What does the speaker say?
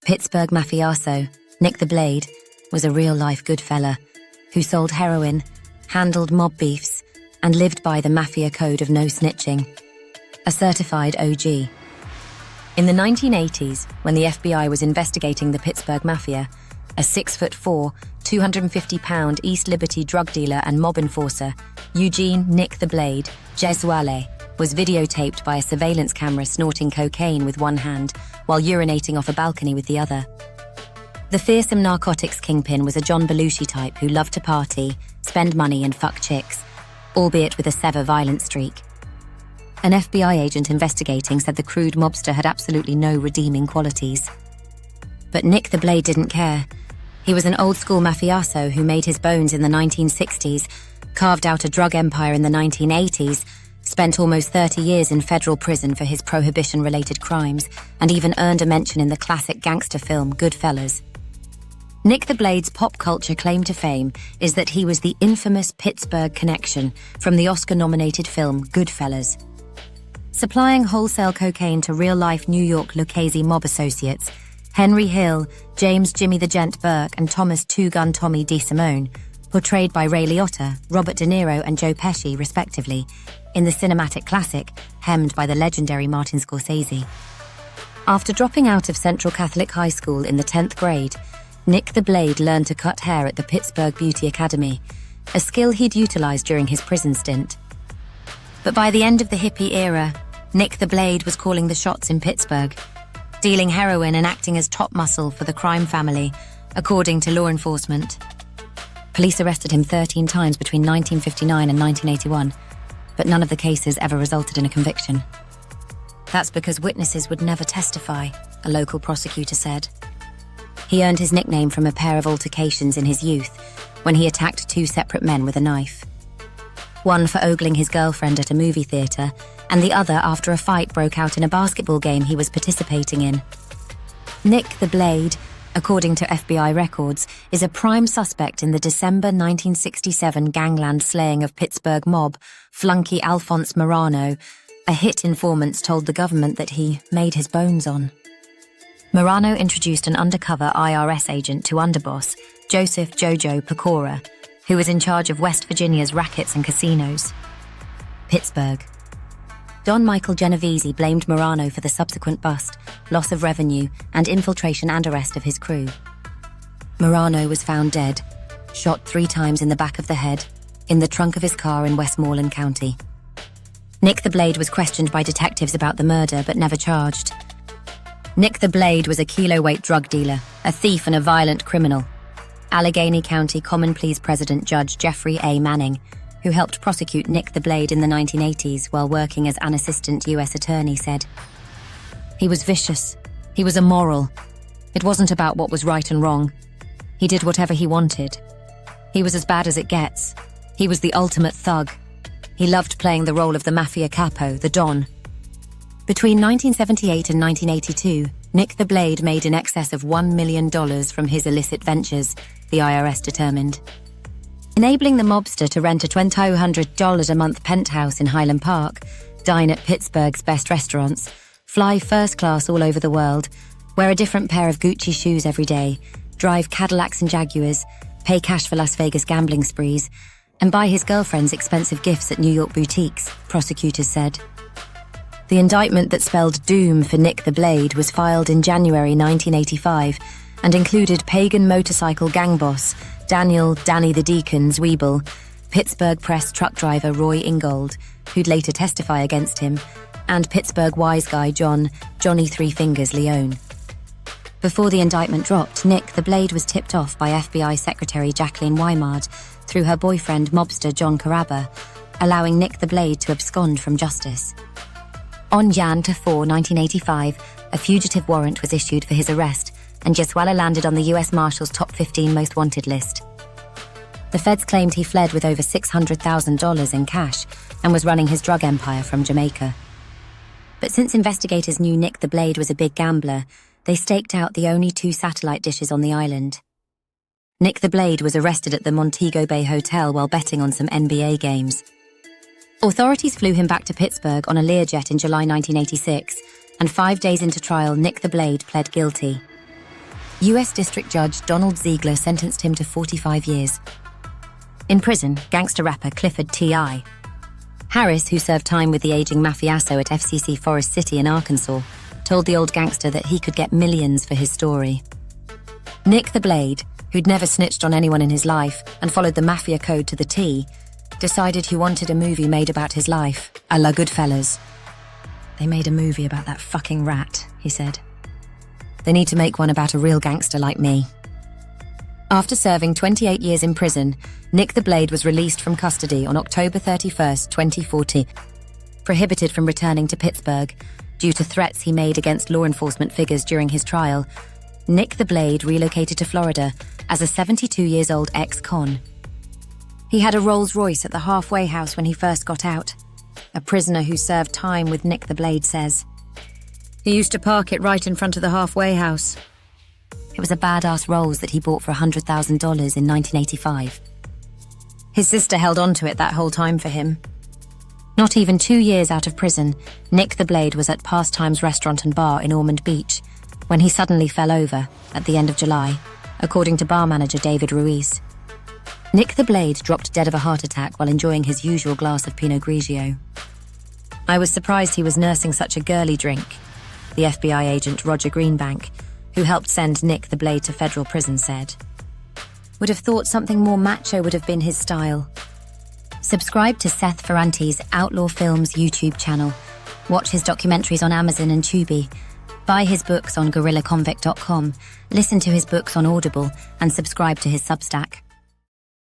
Pittsburgh mafioso Nick the Blade was a real-life Goodfella who sold heroin, handled mob beefs, and lived by the mafia code of no snitching. A certified OG. In the 1980s, when the FBI was investigating the Pittsburgh Mafia, a 6'4", 250-pound East Liberty drug dealer and mob enforcer, Eugene Nick the Blade Gesuale, was videotaped by a surveillance camera snorting cocaine with one hand while urinating off a balcony with the other. The fearsome narcotics kingpin was a John Belushi type who loved to party, spend money and fuck chicks, albeit with a severe violent streak. An FBI agent investigating said the crude mobster had absolutely no redeeming qualities. But Nick the Blade didn't care. He was an old-school mafioso who made his bones in the 1960s, carved out a drug empire in the 1980s, spent almost 30 years in federal prison for his prohibition-related crimes, and even earned a mention in the classic gangster film Goodfellas. Nick the Blade's pop culture claim to fame is that he was the infamous Pittsburgh connection from the Oscar-nominated film Goodfellas. Supplying wholesale cocaine to real-life New York Lucchese mob associates, Henry Hill, James Jimmy the Gent Burke, and Thomas Two-Gun Tommy DeSimone, portrayed by Ray Liotta, Robert De Niro, and Joe Pesci, respectively, in the cinematic classic, hemmed by the legendary Martin Scorsese. After dropping out of Central Catholic High School in the 10th grade, Nick the Blade learned to cut hair at the Pittsburgh Beauty Academy, a skill he'd utilized during his prison stint. But by the end of the hippie era, Nick the Blade was calling the shots in Pittsburgh, dealing heroin and acting as top muscle for the crime family, according to law enforcement. Police arrested him 13 times between 1959 and 1981, but none of the cases ever resulted in a conviction. That's because witnesses would never testify, a local prosecutor said. He earned his nickname from a pair of altercations in his youth when he attacked two separate men with a knife. One for ogling his girlfriend at a movie theater, and the other after a fight broke out in a basketball game he was participating in. Nick the Blade, according to FBI records, is a prime suspect in the December 1967 gangland slaying of Pittsburgh mob flunky Alphonse Marano, a hit informants told the government that he made his bones on. Marano introduced an undercover IRS agent to underboss Joseph Jojo Pecora, who was in charge of West Virginia's rackets and casinos. Pittsburgh. Don Michael Genovese blamed Marano for the subsequent bust, loss of revenue, and infiltration and arrest of his crew. Marano was found dead, shot 3 times in the back of the head, in the trunk of his car in Westmoreland County. Nick the Blade was questioned by detectives about the murder, but never charged. Nick the Blade was a kilo-weight drug dealer, a thief and a violent criminal. Allegheny County Common Pleas President Judge Jeffrey A. Manning, who helped prosecute Nick the Blade in the 1980s while working as an assistant U.S. attorney, said, "He was vicious. He was immoral. It wasn't about what was right and wrong. He did whatever he wanted. He was as bad as it gets. He was the ultimate thug. He loved playing the role of the mafia capo, the Don." Between 1978 and 1982, Nick the Blade made in excess of $1 million from his illicit ventures, the IRS determined. Enabling the mobster to rent a $2,200 a month penthouse in Highland Park, dine at Pittsburgh's best restaurants, fly first class all over the world, wear a different pair of Gucci shoes every day, drive Cadillacs and Jaguars, pay cash for Las Vegas gambling sprees, and buy his girlfriends expensive gifts at New York boutiques, prosecutors said. The indictment that spelled doom for Nick the Blade was filed in January 1985 and included pagan motorcycle gang boss Daniel "Danny the Deacon" Zwiebel, Pittsburgh press truck driver Roy Ingold, who'd later testify against him, and Pittsburgh wise guy Johnny Three Fingers Leone. Before the indictment dropped, Nick the Blade was tipped off by FBI Secretary Jacqueline Weimard through her boyfriend mobster John Caraba, allowing Nick the Blade to abscond from justice. On Jan 4, 1985, a fugitive warrant was issued for his arrest, and Gesuale landed on the U.S. Marshal's top 15 most wanted list. The feds claimed he fled with over $600,000 in cash and was running his drug empire from Jamaica. But since investigators knew Nick the Blade was a big gambler, they staked out the only 2 satellite dishes on the island. Nick the Blade was arrested at the Montego Bay Hotel while betting on some NBA games. Authorities flew him back to Pittsburgh on a Learjet in July 1986, and 5 days into trial, Nick the Blade pled guilty. US District Judge Donald Ziegler sentenced him to 45 years. In prison, gangster rapper Clifford T.I. Harris, who served time with the aging mafioso at FCC Forest City in Arkansas, told the old gangster that he could get millions for his story. Nick the Blade, who'd never snitched on anyone in his life and followed the mafia code to the T, decided he wanted a movie made about his life, a la Goodfellas. "They made a movie about that fucking rat," he said. "They need to make one about a real gangster like me." After serving 28 years in prison, Nick the Blade was released from custody on October 31st, 2040, prohibited from returning to Pittsburgh due to threats he made against law enforcement figures during his trial. Nick the Blade relocated to Florida as a 72-years-old ex-con. He had a Rolls-Royce at the halfway house when he first got out. A prisoner who served time with Nick the Blade says, "He used to park it right in front of the halfway house." It was a badass Rolls that he bought for $100,000 in 1985. His sister held on to it that whole time for him. Not even 2 years out of prison, Nick the Blade was at Pastimes Restaurant and Bar in Ormond Beach when he suddenly fell over at the end of July, according to bar manager David Ruiz. Nick the Blade dropped dead of a heart attack while enjoying his usual glass of Pinot Grigio. "I was surprised he was nursing such a girly drink," the FBI agent Roger Greenbank, who helped send Nick the Blade to federal prison, said. "Would have thought something more macho would have been his style." Subscribe to Seth Ferrante's Outlaw Films YouTube channel. Watch his documentaries on Amazon and Tubi. Buy his books on GorillaConvict.com. Listen to his books on Audible and subscribe to his Substack.